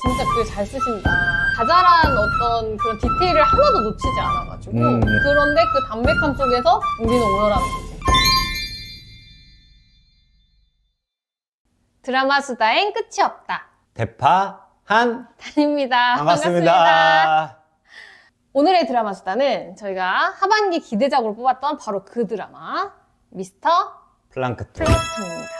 진짜 글 잘 쓰신다. 자잘한 어떤 그런 디테일을 하나도 놓치지 않아가지고 그런데 그 담백함 속에서 우리는 오열하는 거지. 드라마 수다엔 끝이 없다. 대파 한 단입니다. 반갑습니다. 오늘의 드라마 수다는 저희가 하반기 기대작으로 뽑았던 바로 그 드라마 미스터 플랑크톤. 플랑크톤입니다.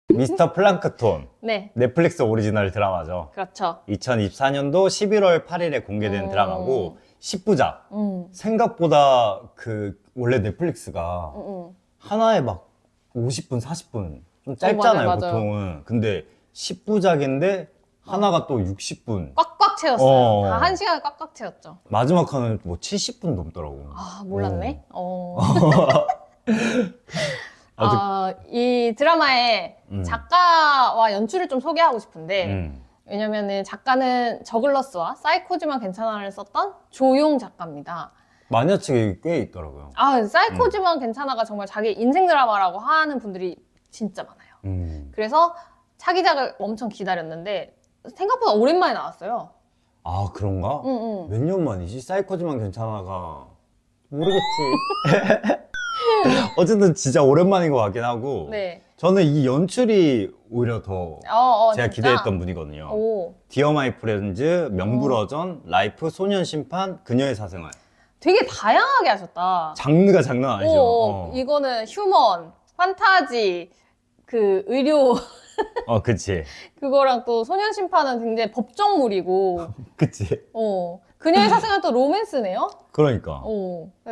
미스터 플랑크톤. 네, 넷플릭스 오리지널 드라마죠. 그렇죠. 2024년도 11월 8일에 공개된 드라마고 10부작. 음, 생각보다 원래 넷플릭스가 음. 하나에 막 50분, 40분 좀 짧잖아요, 맞아요. 보통은. 근데 10부작인데 하나가 또 60분. 꽉꽉 채웠어요. 어. 다 한 시간을 꽉꽉 채웠죠. 마지막 화는 뭐 70분 넘더라고. 아, 몰랐네. 이 드라마의 작가와 연출을 좀 소개하고 싶은데, 왜냐면은 작가는 저글러스와 사이코즈만 괜찮아를 썼던 조용 작가입니다. 마녀측이 꽤 있더라고요. 아, 사이코즈만 괜찮아가 정말 자기 인생 드라마라고 하는 분들이 진짜 많아요. 그래서 차기작을 엄청 기다렸는데 생각보다 오랜만에 나왔어요. 아, 그런가? 응. 몇 년 만이지? 사이코즈만 괜찮아가 모르겠지. 어쨌든 진짜 오랜만인 것 같긴 하고 네. 저는 이 연출이 오히려 더 제가 진짜? 기대했던 분이거든요. 오, 디어 마이 프렌즈, 명불허전, 라이프, 소년심판, 그녀의 사생활. 되게 다양하게 하셨다. 장르가 장난 아니죠. 이거는 휴먼, 판타지, 그 의료 그치. 그거랑 또 소년심판은 굉장히 법정물이고, 그치. 그녀의 사생활은 또 로맨스네요. 그러니까.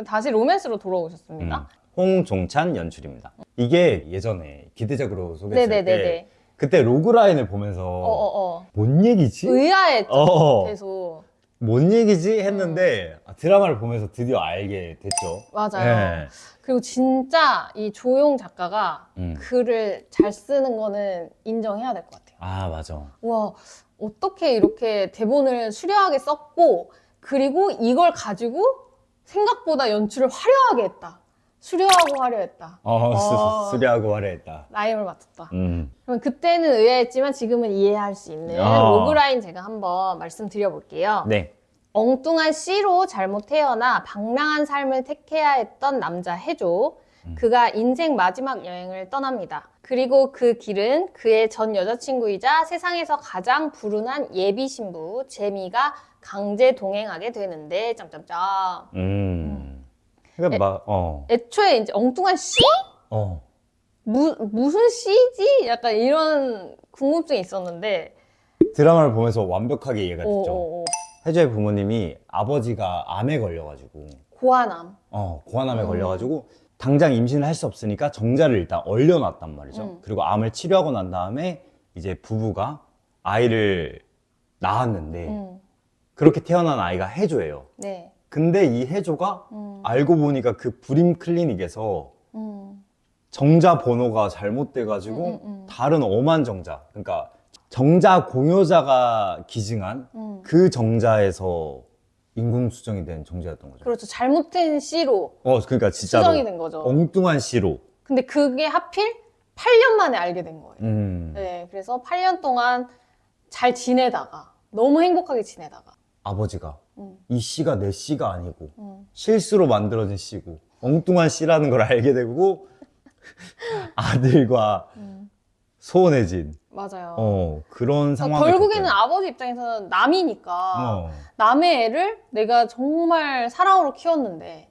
다시 로맨스로 돌아오셨습니다. 홍종찬 연출입니다. 이게 예전에 기대작으로 소개했을 때 네네네네. 그때 로그라인을 보면서 뭔 얘기지? 의아했죠. 어. 계속. 뭔 얘기지? 했는데 드라마를 보면서 드디어 알게 됐죠. 맞아요. 네. 그리고 진짜 이 조용 작가가 음. 글을 잘 쓰는 거는 인정해야 될 것 같아요. 아, 맞아. 와, 어떻게 이렇게 대본을 수려하게 썼고, 그리고 이걸 가지고 생각보다 연출을 화려하게 했다. 수려하고 화려했다. 수려하고 화려했다. 라임을 맞췄다. 음. 그러면 그때는 의아했지만 지금은 이해할 수 있는 로그라인 제가 한번 말씀드려볼게요. 네. 엉뚱한 C로 잘못 태어나 방랑한 삶을 택해야 했던 남자 해조. 그가 인생 마지막 여행을 떠납니다. 그리고 그 길은 그의 전 여자친구이자 세상에서 가장 불운한 예비 신부 제미가 강제 동행하게 되는데 점점점. 그러니까 애초에 이제 엉뚱한 C? 무슨 C지? 약간 이런 궁금증이 있었는데 드라마를 보면서 완벽하게 이해가 됐죠. 오. 혜주의 부모님이 아버지가 암에 걸려가지고 고아남. 고환암에 걸려가지고 당장 임신을 할 수 없으니까 정자를 일단 얼려놨단 말이죠. 그리고 암을 치료하고 난 다음에 이제 부부가 아이를 낳았는데 그렇게 태어난 아이가 혜조예요. 네. 근데 이 혜조가 알고 보니까 그 불임 클리닉에서 음. 정자 번호가 잘못돼가지고 다른 엄한 정자, 그러니까 정자 공여자가 기증한 그 정자에서 인공수정이 된 정자였던 거죠. 그렇죠. 잘못된 C로 그러니까 진짜로 수정이 된 거죠. 엉뚱한 시로. 근데 그게 하필 8년 만에 알게 된 거예요. 음. 네, 그래서 8년 동안 잘 지내다가 너무 행복하게 지내다가 아버지가 이 씨가 내 씨가 아니고 실수로 만들어진 씨고 엉뚱한 씨라는 걸 알게 되고 아들과 소원해진 맞아요. 그런 상황이 결국에는 아버지 입장에서는 남이니까 남의 애를 내가 정말 사랑으로 키웠는데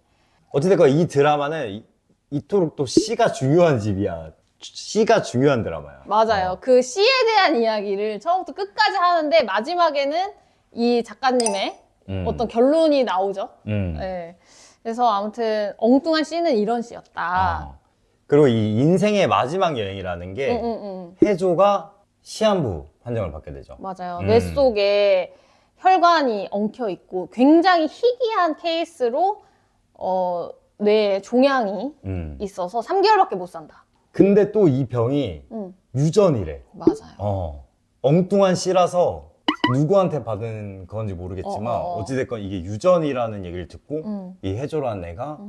어찌됐건 이 드라마는 이토록 또 씨가 중요한 집이야. 씨가 중요한 드라마야. 맞아요. 그 C에 대한 이야기를 처음부터 끝까지 하는데 마지막에는 이 작가님의 어떤 결론이 나오죠. 네. 그래서 아무튼 엉뚱한 C는 이런 C였다. 그리고 이 인생의 마지막 여행이라는 게 혜조가 시한부 판정을 받게 되죠. 맞아요. 뇌 속에 혈관이 엉켜 있고 굉장히 희귀한 케이스로 뇌에 종양이 있어서 3개월밖에 못 산다. 근데 또 이 병이 유전이래. 맞아요. 엉뚱한 씨라서 누구한테 받은 건지 모르겠지만 어찌됐건 이게 유전이라는 얘기를 듣고 이 혜조라는 애가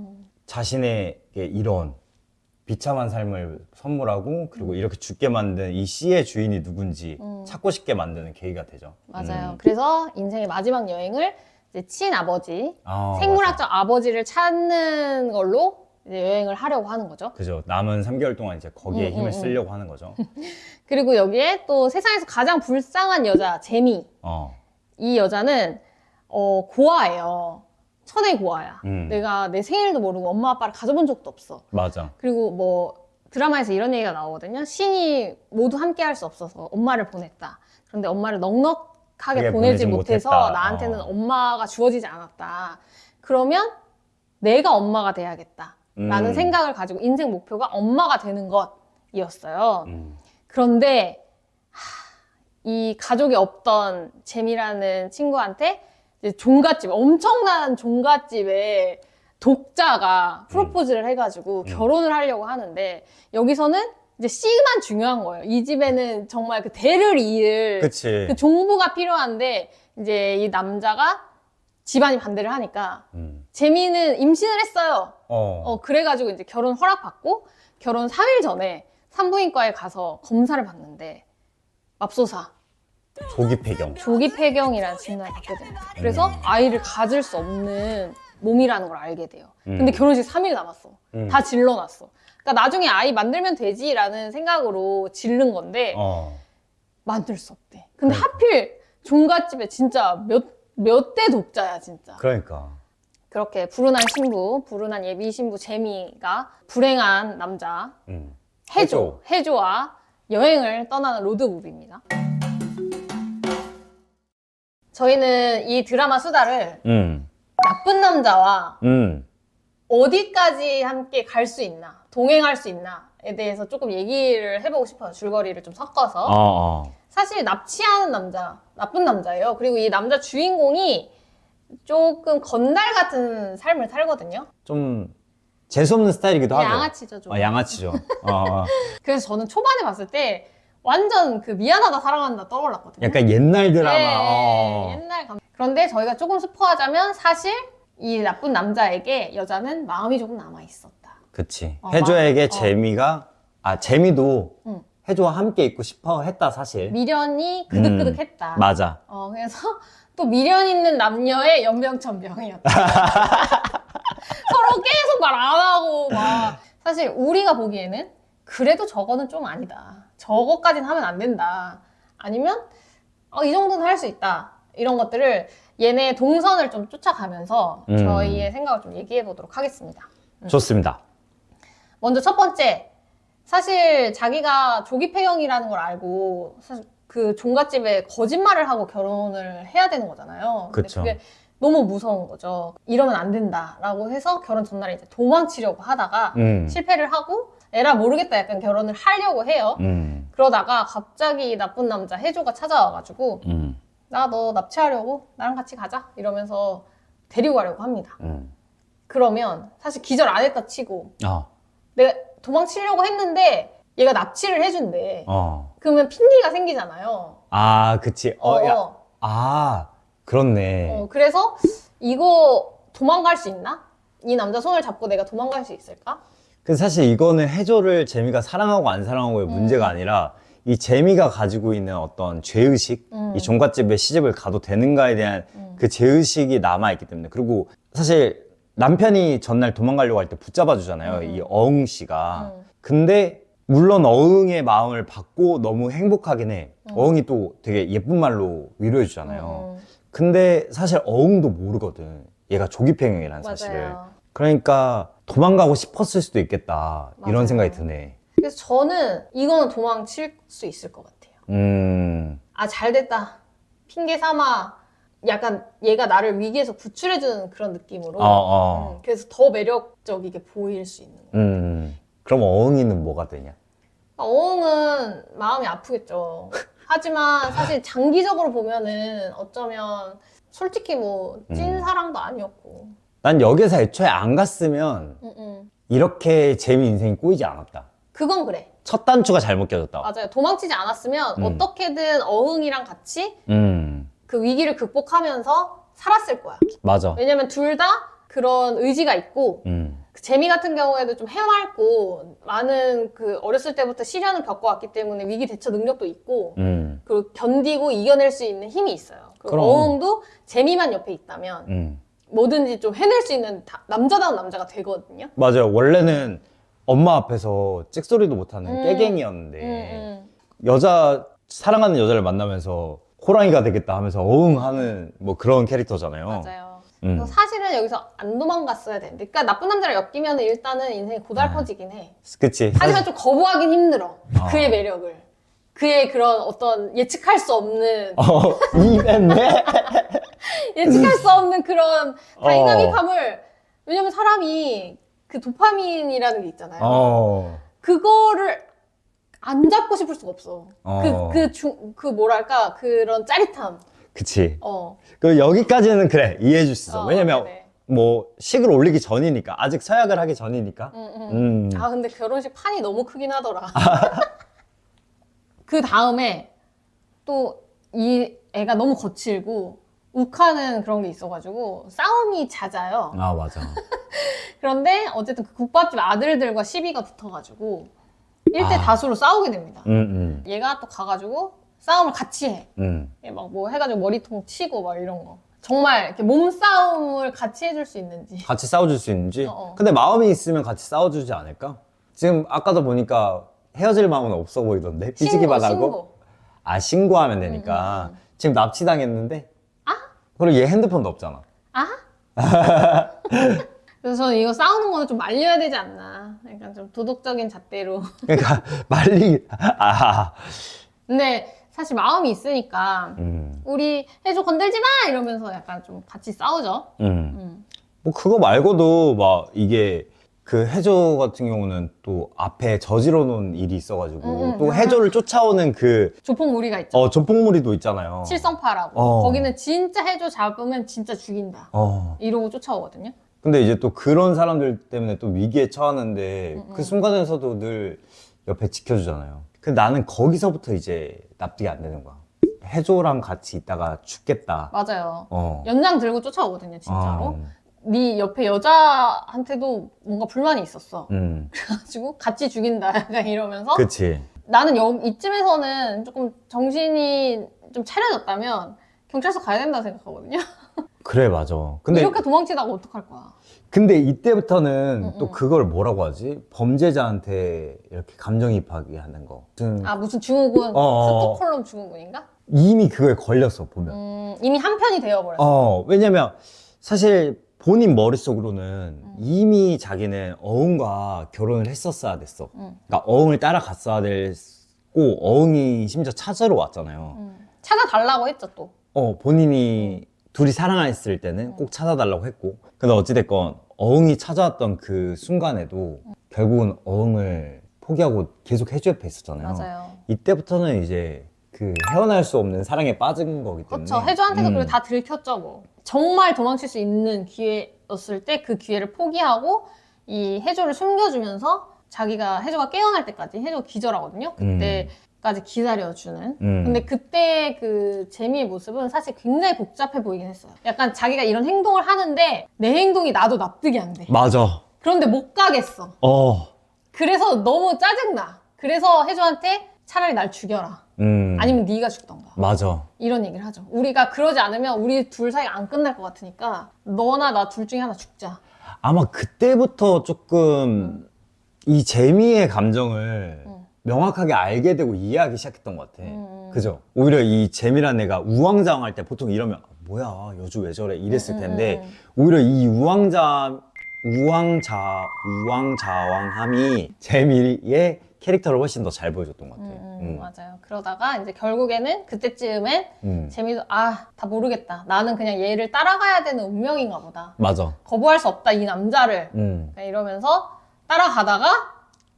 자신에게 이런 비참한 삶을 선물하고 그리고 이렇게 죽게 만든 이 씨의 주인이 누군지 찾고 싶게 만드는 계기가 되죠. 맞아요. 그래서 인생의 마지막 여행을 이제 친아버지, 아, 생물학적 아버지를 찾는 걸로 이제 여행을 하려고 하는 거죠. 그죠. 남은 3개월 동안 이제 거기에 힘을 쓰려고 하는 거죠. 그리고 여기에 또 세상에서 가장 불쌍한 여자, 재미. 어. 이 여자는 고아예요. 천의 고아야. 내가 내 생일도 모르고 엄마 아빠를 가져본 적도 없어. 맞아. 그리고 뭐 드라마에서 이런 얘기가 나오거든요. 신이 모두 함께 할 수 없어서 엄마를 보냈다. 그런데 엄마를 넉넉하게 보내지 못해서 못했다. 나한테는 엄마가 주어지지 않았다. 그러면 내가 엄마가 돼야겠다. 라는 생각을 가지고 인생 목표가 엄마가 되는 것이었어요. 그런데 이 가족이 없던 재미라는 친구한테 이제 종갓집, 엄청난 종갓집에 독자가 프로포즈를 해가지고 결혼을 하려고 하는데 여기서는 이제 C만 중요한 거예요. 이 집에는 정말 그 대를 이을 그치. 그 종부가 필요한데 이제 이 남자가 집안이 반대를 하니까 재미는 임신을 했어요. 그래가지고 이제 결혼 허락받고 결혼 3일 전에 산부인과에 가서 검사를 받는데 맙소사 조기 폐경. 조기 폐경이라는 진단을 받게 됩니다. 그래서 아이를 가질 수 없는 몸이라는 걸 알게 돼요. 근데 결혼식 3일 남았어. 다 질러놨어. 그러니까 나중에 아이 만들면 되지라는 생각으로 질른 건데 만들 수 없대. 근데 하필 종갓집에 진짜 몇 대 독자야 진짜. 그러니까. 그렇게 불운한 신부, 불운한 예비 신부 재미가 불행한 남자 해조와 여행을 떠나는 로드무비입니다. 저희는 이 드라마 수다를 나쁜 남자와 어디까지 함께 갈 수 있나, 동행할 수 있나에 대해서 조금 얘기를 해보고 싶어요. 줄거리를 좀 섞어서. 사실 납치하는 남자, 나쁜 남자예요. 그리고 이 남자 주인공이 조금 건달 같은 삶을 살거든요. 좀 재수없는 스타일이기도 하죠. 양아치죠, 좀. 양아치죠. 그래서 저는 초반에 봤을 때 완전 그 미안하다 사랑한다 떠올랐거든요. 약간 옛날 드라마. 네, 옛날 감. 그런데 저희가 조금 스포하자면 사실 이 나쁜 남자에게 여자는 마음이 조금 남아 있었다. 그치. 해조에게 재미도 응. 해조와 함께 있고 싶어 했다, 사실. 미련이 그득그득했다. 맞아. 그래서 또 미련 있는 남녀의 연병천병이었다. 서로 계속 말 안 하고 막. 사실 우리가 보기에는 그래도 저거는 좀 아니다. 저거까지는 하면 안 된다. 아니면 이 정도는 할 수 있다. 이런 것들을 얘네 동선을 좀 쫓아가면서 저희의 생각을 좀 얘기해 보도록 하겠습니다. 좋습니다. 먼저 첫 번째, 사실 자기가 조기 폐경이라는 걸 알고 사실 그 종갓집에 거짓말을 하고 결혼을 해야 되는 거잖아요. 근데 그쵸. 그게 너무 무서운 거죠. 이러면 안 된다라고 해서 결혼 전날에 이제 도망치려고 하다가 실패를 하고 에라 모르겠다 약간 결혼을 하려고 해요. 그러다가 갑자기 나쁜 남자 해조가 찾아와가지고 나 너 납치하려고? 나랑 같이 가자? 이러면서 데리고 가려고 합니다. 그러면 사실 기절 안 했다 치고 내가 도망치려고 했는데 얘가 납치를 해준대. 그러면 핑계가 생기잖아요. 그치. 야. 그렇네. 그래서 이거 도망갈 수 있나? 이 남자 손을 잡고 내가 도망갈 수 있을까? 근데 사실 이거는 해조를 재미가 사랑하고 안 사랑하고의 문제가 아니라 이 재미가 가지고 있는 어떤 죄의식, 이 종갓집에 시집을 가도 되는가에 대한 그 죄의식이 남아있기 때문에. 그리고 사실 남편이 전날 도망가려고 할 때 붙잡아 주잖아요. 이 어흥 씨가. 근데 물론 어흥의 마음을 받고 너무 행복하긴 해. 어흥이 또 되게 예쁜 말로 위로해 주잖아요. 근데 사실 어흥도 모르거든. 얘가 조기폐경이라는 사실을. 맞아요. 그러니까 도망가고 싶었을 수도 있겠다. 이런 맞아요. 생각이 드네. 그래서 저는 이거는 도망칠 수 있을 것 같아요. 잘 됐다. 핑계 삼아 약간 얘가 나를 위기에서 구출해주는 그런 느낌으로. 그래서 더 매력적이게 보일 수 있는 거예요. 그럼 어흥이는 뭐가 되냐? 어흥은 마음이 아프겠죠. 하지만 사실 장기적으로 보면은 어쩌면 솔직히 뭐 찐사랑도 아니었고. 난 여기서 애초에 안 갔으면 이렇게 재미 인생이 꼬이지 않았다. 그건 그래. 첫 단추가 잘못 껴졌다. 맞아요. 도망치지 않았으면 어떻게든 어흥이랑 같이 그 위기를 극복하면서 살았을 거야. 맞아. 왜냐면 둘 다 그런 의지가 있고 그 재미 같은 경우에도 좀 해맑고 많은 그 어렸을 때부터 시련을 겪어왔기 때문에 위기 대처 능력도 있고 그리고 견디고 이겨낼 수 있는 힘이 있어요. 그리고 그럼. 어흥도 재미만 옆에 있다면 뭐든지 좀 해낼 수 있는 남자다운 남자가 되거든요. 맞아요. 원래는 엄마 앞에서 찍소리도 못하는 깨갱이였는데 사랑하는 여자를 만나면서 호랑이가 되겠다 하면서 어흥하는 뭐 그런 캐릭터잖아요. 맞아요. 그래서 사실은 여기서 안 도망갔어야 되는데, 그러니까 나쁜 남자를 엮이면 일단은 인생이 고달퍼지긴 해. 그치. 하지만 좀 거부하긴 힘들어. 그의 매력을. 그의 그런 어떤 예측할 수 없는 이랬네. 예측할 수 없는 그런 다이나믹함을, 왜냐면 사람이 그 도파민이라는 게 있잖아요. 그거를 안 잡고 싶을 수가 없어. 뭐랄까, 그런 짜릿함. 그치. 그 여기까지는 그래. 이해해 줄 수 있어. 왜냐면 네네. 뭐 식을 올리기 전이니까. 아직 서약을 하기 전이니까. 아, 근데 결혼식 판이 너무 크긴 하더라. 그 다음에 또 이 애가 너무 거칠고 욱하는 그런 게 있어가지고 싸움이 잦아요. 아, 맞아. 그런데 어쨌든 그 국밥집 아들들과 시비가 붙어가지고 1대 다수로 싸우게 됩니다. 얘가 또 가가지고 싸움을 같이 해. 막 뭐 해가지고 머리통 치고 막 이런 거. 정말 이렇게 몸싸움을 같이 해줄 수 있는지. 같이 싸워줄 수 있는지? 근데 마음이 있으면 같이 싸워주지 않을까? 지금 아까도 보니까 헤어질 마음은 없어 보이던데? 삐지기만 하고? 신고. 아, 신고하면 되니까. 지금 납치당했는데? 그리고 얘 핸드폰도 없잖아. 그래서 저는 이거 싸우는 거는 좀 말려야 되지 않나. 약간 좀 도덕적인 잣대로. 그러니까 근데 사실 마음이 있으니까 우리 해줘 건들지 마 이러면서 약간 좀 같이 싸우죠. 뭐 그거 말고도 막 이게 그 해조 같은 경우는 또 앞에 저지러 놓은 일이 있어가지고 또 해조를 쫓아오는 그 조폭무리가 있죠. 조폭무리도 있잖아요. 칠성파라고. 거기는 진짜 해조 잡으면 진짜 죽인다. 이러고 쫓아오거든요. 근데 이제 또 그런 사람들 때문에 또 위기에 처하는데 그 순간에서도 늘 옆에 지켜주잖아요. 근데 나는 거기서부터 이제 납득이 안 되는 거야. 해조랑 같이 있다가 죽겠다. 맞아요. 연장 들고 쫓아오거든요, 진짜로. 네 옆에 여자한테도 뭔가 불만이 있었어. 그래가지고 같이 죽인다 약간 이러면서. 그치. 나는 이쯤에서는 조금 정신이 좀 차려졌다면 경찰서 가야 된다 생각하거든요. 그래, 맞아. 근데 이렇게 도망치다가 어떡할 거야. 근데 이때부터는 또 그걸 뭐라고 하지? 범죄자한테 이렇게 감정이입하게 하는 거. 무슨 증후군, 스톡홀름 증후군인가? 이미 그거에 걸렸어, 보면. 이미 한 편이 되어버렸어. 왜냐면 사실 본인 머릿속으로는 이미 자기는 어흥과 결혼을 했었어야 됐어. 그러니까 어흥을 따라갔어야 됐고, 어흥이 심지어 찾으러 왔잖아요. 찾아달라고 했죠, 또. 본인이 둘이 사랑했을 때는 꼭 찾아달라고 했고. 근데 어찌됐건 어흥이 찾아왔던 그 순간에도 결국은 어흥을 포기하고 계속 해주 옆에 있었잖아요. 맞아요. 이때부터는 이제 그 헤어날 수 없는 사랑에 빠진 거기 때문에. 그렇죠. 해주한테도 그리고 다 들켰죠, 뭐. 정말 도망칠 수 있는 기회였을 때 그 기회를 포기하고 이 해조를 숨겨주면서 자기가 해조가 깨어날 때까지 해조가 기절하거든요. 그때까지 기다려주는. 근데 그때 그 재미의 모습은 사실 굉장히 복잡해 보이긴 했어요. 약간 자기가 이런 행동을 하는데 내 행동이 나도 납득이 안 돼. 맞아. 그런데 못 가겠어. 그래서 너무 짜증나. 그래서 해조한테 차라리 날 죽여라. 아니면 네가 죽던가. 맞아. 이런 얘기를 하죠. 우리가 그러지 않으면 우리 둘 사이가 안 끝날 것 같으니까 너나 나 둘 중에 하나 죽자. 아마 그때부터 조금 이 재미의 감정을 명확하게 알게 되고 이해하기 시작했던 것 같아. 그죠? 오히려 이 재미란 애가 우왕좌왕할 때 보통 이러면 뭐야 여주 왜 저래 이랬을 텐데 오히려 이 우왕좌왕함이 재미의 캐릭터를 훨씬 더 잘 보여줬던 것 같아요. 맞아요. 그러다가 이제 결국에는 그때쯤엔 재미도 다 모르겠다. 나는 그냥 얘를 따라가야 되는 운명인가 보다. 맞아. 거부할 수 없다 이 남자를. 이러면서 따라가다가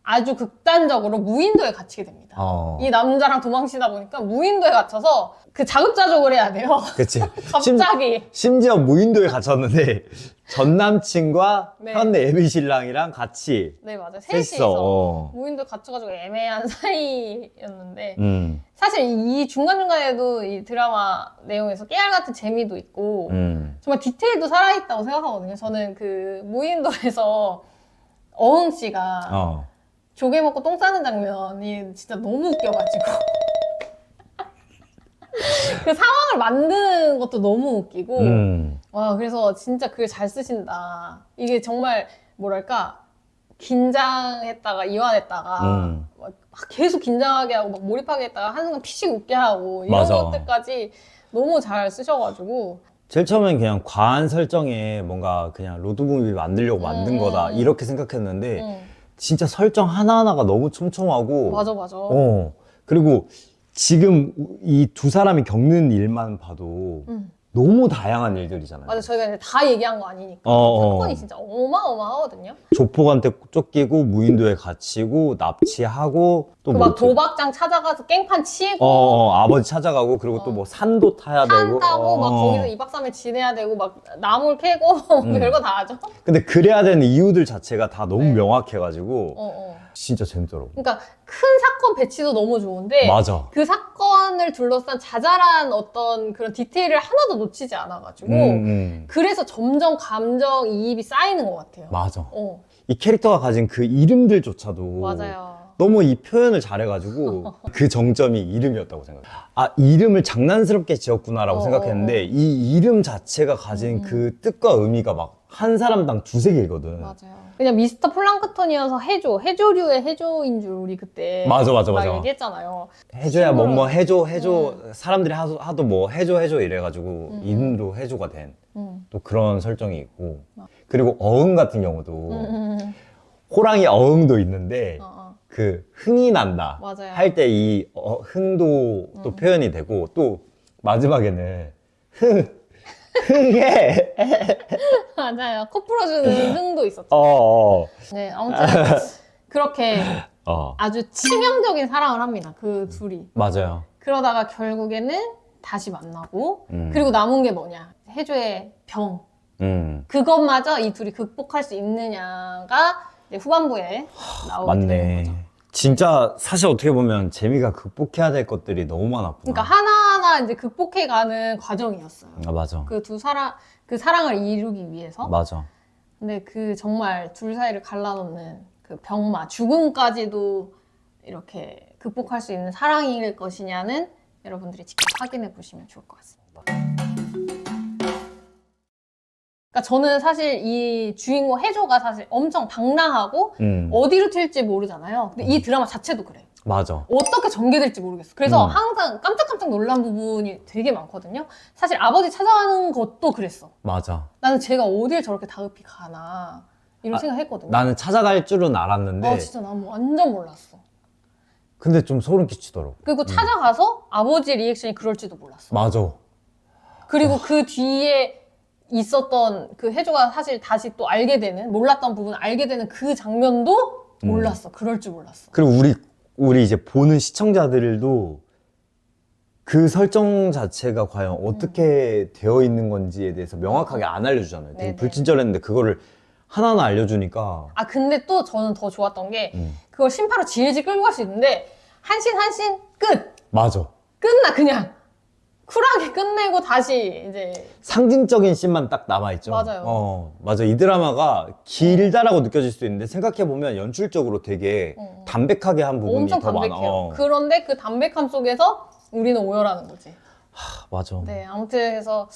아주 극단적으로 무인도에 갇히게 됩니다. 어. 이 남자랑 도망치다 보니까 무인도에 갇혀서 그 자급자족을 해야 돼요. 그치. 갑자기. 심지어 무인도에 갇혔는데 전 남친과 네. 현 애비 신랑이랑 같이 네, 맞아요. 셋이서, 셋이서 무인도에 갇혀가지고 애매한 사이였는데 음. 사실 이 중간중간에도 이 드라마 내용에서 깨알 같은 재미도 있고 정말 디테일도 살아있다고 생각하거든요. 저는 그 무인도에서 어흥 씨가 어. 조개 먹고 똥 싸는 장면이 진짜 너무 웃겨가지고 그 상황을 만드는 것도 너무 웃기고 와 그래서 진짜 글 잘 쓰신다. 이게 정말 뭐랄까 긴장했다가 이완했다가 막 계속 긴장하게 하고 막 몰입하게 했다가 한순간 피식 웃게 하고 이런 맞아. 것들까지 너무 잘 쓰셔가지고 제일 처음엔 그냥 과한 설정에 뭔가 그냥 로드무비 만들려고 만든 거다 이렇게 생각했는데 진짜 설정 하나하나가 너무 촘촘하고 맞아. 그리고 지금 이 두 사람이 겪는 일만 봐도 너무 다양한 일들이잖아요. 맞아 저희가 이제 다 얘기한 거 아니니까 사건이 진짜 어마어마하거든요. 조폭한테 쫓기고 무인도에 갇히고 납치하고 또 그 막 도박장 찾아가서 깽판 치고 아버지 찾아가고 그리고 또 뭐 산도 타야 산 되고 타고 막 거기서 2박 3일 지내야 되고 막 나물 캐고 별거 다 하죠. 근데 그래야 되는 이유들 자체가 다 너무 네. 명확해가지고 진짜 재밌더라고. 그러니까 큰 사건 배치도 너무 좋은데 맞아. 그 사건을 둘러싼 자잘한 어떤 그런 디테일을 하나도 놓치지 않아가지고 그래서 점점 감정 이입이 쌓이는 것 같아요. 맞아. 이 캐릭터가 가진 그 이름들조차도 맞아요. 너무 이 표현을 잘해가지고 그 정점이 이름이었다고 생각해요. 아, 이름을 장난스럽게 지었구나라고 생각했는데 이 이름 자체가 가진 그 뜻과 의미가 막 한 사람당 두세 개거든. 맞아요. 그냥 미스터 플랑크톤이어서 해조류의 해조인 줄 우리 그때 맞아. 막 얘기했잖아요. 해줘야 뭐뭐 해줘 사람들이 하도 뭐 해줘 이래가지고 이름도 해줘가 된 또 그런 설정이 있고 그리고 어흥 같은 경우도 호랑이 어흥도 있는데 그 흥이 난다 맞아요. 할 때 이 흥도 또 표현이 되고 또 마지막에는 흥해 맞아요. 코 풀어주는 흥도 있었죠. 네, 아무튼 그렇게 아주 치명적인 사랑을 합니다. 그 둘이. 맞아요. 그러다가 결국에는 다시 만나고 그리고 남은 게 뭐냐. 해조의 병. 그것마저 이 둘이 극복할 수 있느냐가 이제 후반부에 나오게 되는 맞네. 거죠. 진짜 사실 어떻게 보면 재미가 극복해야 될 것들이 너무 많았구나. 그러니까 하나하나 이제 극복해가는 과정이었어요. 아, 맞아. 그 그 사랑을 이루기 위해서. 맞아. 근데 그 정말 둘 사이를 갈라놓는 그 병마, 죽음까지도 이렇게 극복할 수 있는 사랑일 것이냐는 여러분들이 직접 확인해 보시면 좋을 것 같습니다. 그러니까 저는 사실 이 주인공 해조가 사실 엄청 방랑하고 어디로 튈지 모르잖아요. 근데 이 드라마 자체도 그래요. 맞아. 어떻게 전개될지 모르겠어. 그래서 항상 깜짝깜짝 놀란 부분이 되게 많거든요. 사실 아버지 찾아가는 것도 그랬어. 맞아. 나는 쟤가 어딜 저렇게 다급히 가나 이런 생각했거든요. 나는 찾아갈 줄은 알았는데 진짜 난 완전 몰랐어. 근데 좀 소름 끼치더라고. 그리고 찾아가서 아버지 리액션이 그럴지도 몰랐어. 맞아. 그리고 그 뒤에 있었던 그 해조가 사실 다시 또 알게 되는 몰랐던 부분 알게 되는 그 장면도 몰랐어. 그럴 줄 몰랐어. 그리고 우리 이제 보는 시청자들도 그 설정 자체가 과연 어떻게 되어 있는 건지에 대해서 명확하게 안 알려주잖아요. 되게 네네. 불친절했는데 그거를 하나하나 알려주니까. 아 근데 또 저는 더 좋았던 게 그걸 심파로 질질 끌고 갈 수 있는데 한신 끝! 맞아. 끝나 그냥 쿨하게 끝내고 다시 이제 상징적인 씬만 딱 남아있죠. 맞아요. 맞아. 이 드라마가 길다라고 느껴질 수도 있는데 생각해보면 연출적으로 되게 담백하게 한 부분이 엄청 더 담백해요. 많아. 그런데 그 담백함 속에서 우리는 오열하는 거지. 맞아. 네, 아무튼 그래서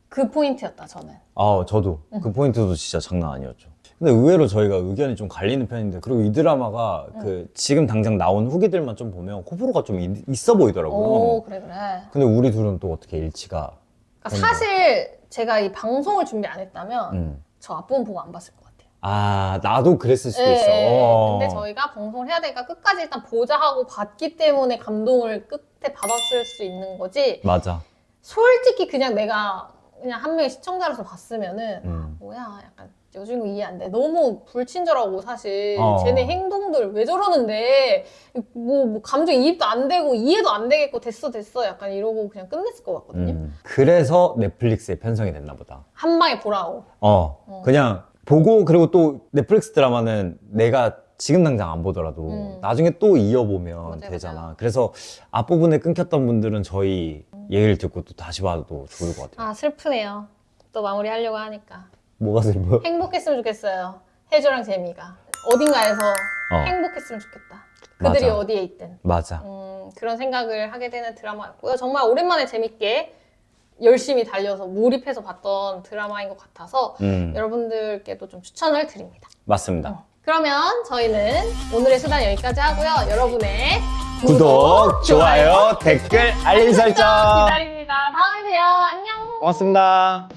그 포인트였다 저는. 저도 그 포인트도 진짜 장난 아니었죠. 근데 의외로 저희가 의견이 좀 갈리는 편인데 그리고 이 드라마가 그 지금 당장 나온 후기들만 좀 보면 호불호가 좀 있어 보이더라고요. 오 그래. 근데 우리 둘은 또 어떻게 일치가? 그러니까 사실 제가 이 방송을 준비 안 했다면 저 앞부분 보고 안 봤을 것 같아요. 아 나도 그랬을 수도 네, 있어. 근데 저희가 방송을 해야 되니까 끝까지 일단 보자 하고 봤기 때문에 감동을 끝에 받았을 수 있는 거지. 맞아. 솔직히 그냥 내가 그냥 한 명의 시청자로서 봤으면은 뭐야 약간 여주인공 이해 안 돼. 너무 불친절하고 사실 쟤네 행동들 왜 저러는데 뭐 감정이입도 안 되고 이해도 안 되겠고 됐어 약간 이러고 그냥 끝냈을 것 같거든요. 그래서 넷플릭스에 편성이 됐나 보다. 한 방에 보라고. 그냥 보고 그리고 또 넷플릭스 드라마는 내가 지금 당장 안 보더라도 나중에 또 이어보면 맞아요, 되잖아. 맞아요. 그래서 앞부분에 끊겼던 분들은 저희 얘기를 듣고 또 다시 봐도 좋을 것 같아요. 아 슬프네요. 또 마무리하려고 하니까. 뭐가 슬퍼요? 행복했으면 좋겠어요. 해조랑 재미가. 어딘가에서 어. 행복했으면 좋겠다. 그들이 맞아. 어디에 있든. 맞아. 그런 생각을 하게 되는 드라마였고요. 정말 오랜만에 재밌게 열심히 달려서 몰입해서 봤던 드라마인 것 같아서 여러분들께도 좀 추천을 드립니다. 맞습니다. 그러면 저희는 오늘의 수단 여기까지 하고요. 여러분의 구독, 좋아요, 댓글, 알림 설정. 기다립니다. 다음에 봬요. 안녕. 고맙습니다.